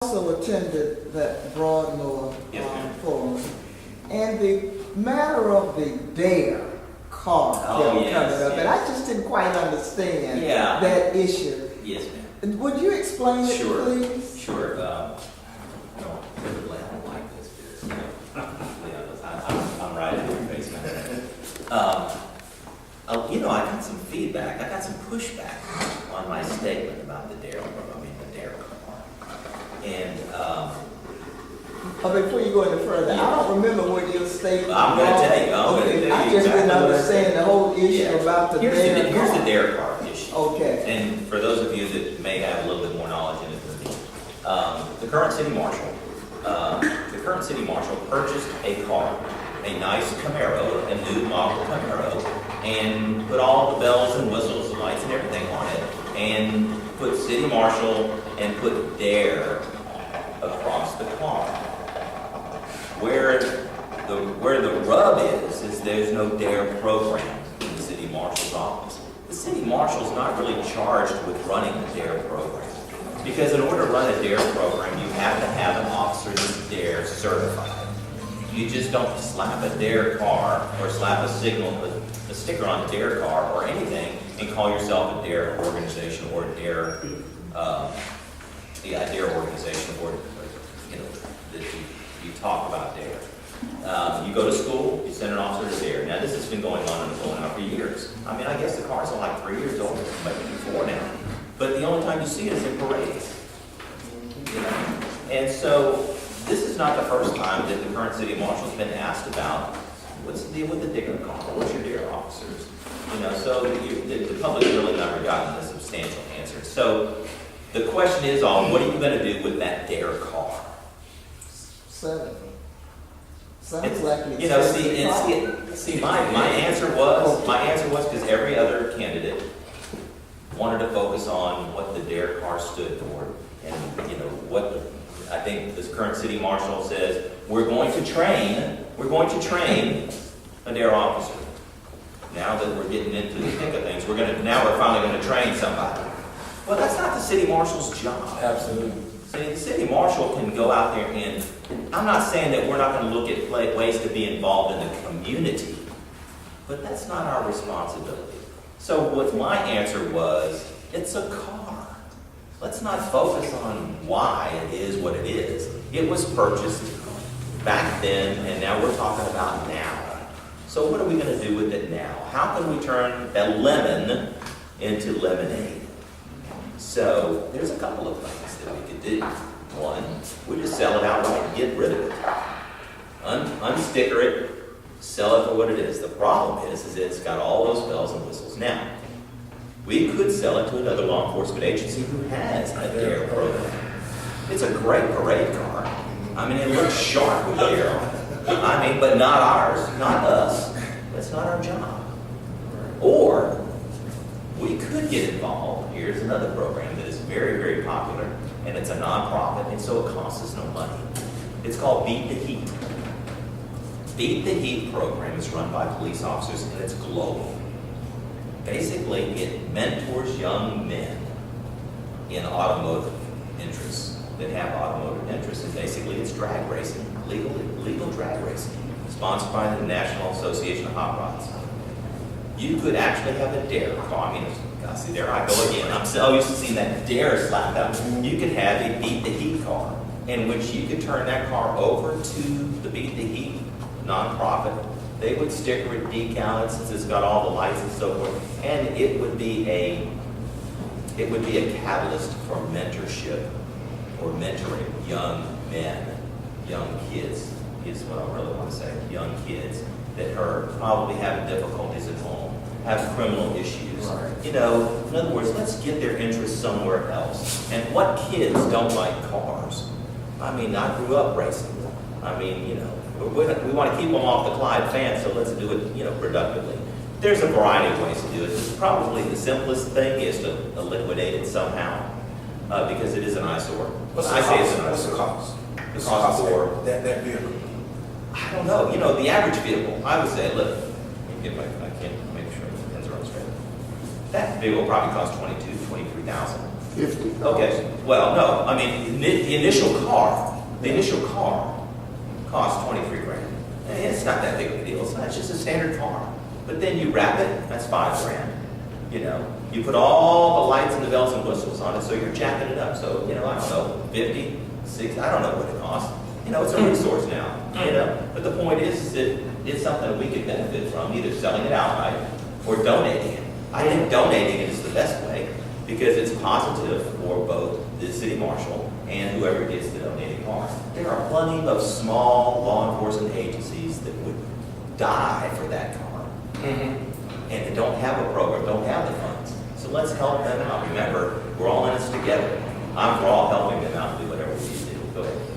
Also attended that Broadmoor Yes, ma'am. forum, and the matter of the DARE car kept coming up, and I just didn't quite understand that issue. Yes, ma'am. And would you explain it, Sure. please? Sure. Typically, I don't like this because, I'm right in your face, man. I got some feedback. I got some pushback on my statement about the DARE program, the DARE car. And Before you go any further, I don't remember what your statement I'm going to tell you. I just didn't understand the whole issue about the DARE car. Here's the DARE car issue. Okay. And for those of you that may have a little bit more knowledge in it than me, the current city marshal purchased a car, a nice Camaro, a new model Camaro, and put all the bells and whistles, lights and everything on it, and put City Marshal and put DARE across the car. Where the rub is there's no DARE program in the City Marshal's office. The City Marshal's not really charged with running the DARE program. Because in order to run a DARE program, you have to have an officer that's DARE certified. You just don't slap a DARE car or slap a sticker on a DARE car or anything and call yourself a DARE organization or a DARE, DARE organization, or that you talk about DARE. You go to school, you send an officer to DARE. Now this has been going on for years. I mean, I guess the cars are like 3 years old, maybe 4 now. But the only time you see it is in parades. And so this is not the first time that the current city marshal's been asked about what's the deal with the DARE car, what's your DARE officers? So the public really never gotten a substantial answer. So the question is what are you going to do with that DARE car? Sounds like it's my answer was because every other candidate wanted to focus on what the DARE car stood for, and I think this current city marshal says we're going to train a DARE officer. Now that we're getting into the thick of things, we're finally going to train somebody. Well, that's not the city marshal's job. Absolutely. See, the city marshal can go out there and, I'm not saying that we're not going to look at ways to be involved in the community, but that's not our responsibility. So what my answer was, it's a car. Let's not focus on why it is what it is. It was purchased back then, and now we're talking about now. So what are we going to do with it now? How can we turn a lemon into lemonade? So there's a couple of things that we could do. One, we just sell it outright and get rid of it. Unsticker it, sell it for what it is. The problem is it's got all those bells and whistles. Now, we could sell it to another law enforcement agency who has a DARE program. It's a great parade car. I mean, it looks sharp with DARE on it. But not ours, not us. That's not our job. Or we could get involved. Here's another program that is very, very popular, and it's a nonprofit, and so it costs us no money. It's called Beat the Heat. Beat the Heat program is run by police officers, and it's global. Basically, it mentors young men in automotive interests that have automotive interests, and basically it's drag racing, legal drag racing, sponsored by the National Association of Hot Rods. You could actually have a DARE car. See, there I go again. I'm so used to seeing that DARE slapped out. You could have a Beat the Heat car, in which you could turn that car over to the Beat the Heat nonprofit. They would sticker it, decal it, since it's got all the lights and so forth, and it would be a catalyst for mentorship or mentoring young men, young kids is what I really want to say. Young kids that are probably having difficulties at home, have criminal issues. Right. In other words, let's get their interest somewhere else. And what kids don't like cars? I grew up racing. We want to keep them off the Clyde fence, so let's do it, productively. There's a variety of ways to do it. Probably the simplest thing is to liquidate it somehow, because it is an eyesore. What's I say it's an the eyesore. cost? The cost for that vehicle. I don't know. The average vehicle, I would say, look, I can't make sure the pins are on straight. That vehicle probably costs $22,000, $23,000. 50. Okay, well, no, I mean, the initial car costs 23 grand. And it's not that big of a deal, it's just a standard car. But then you wrap it, that's 5 grand. You know, you put all the lights and the bells and whistles on it, so you're jacking it up. So, you know, I don't know, 50, 60, I don't know what it costs. You know, it's a resource now, you know. But the point is that it's something we could benefit from, either selling it outright or donating it. I think donating it is the best way because it's positive for both the city marshal and whoever gets the donating car. There are plenty of small law enforcement agencies that would die for that car. And they don't have a program, don't have the funds. So let's help them out. Remember, we're all in this together. We're all helping them out to do whatever we need to do. Go ahead.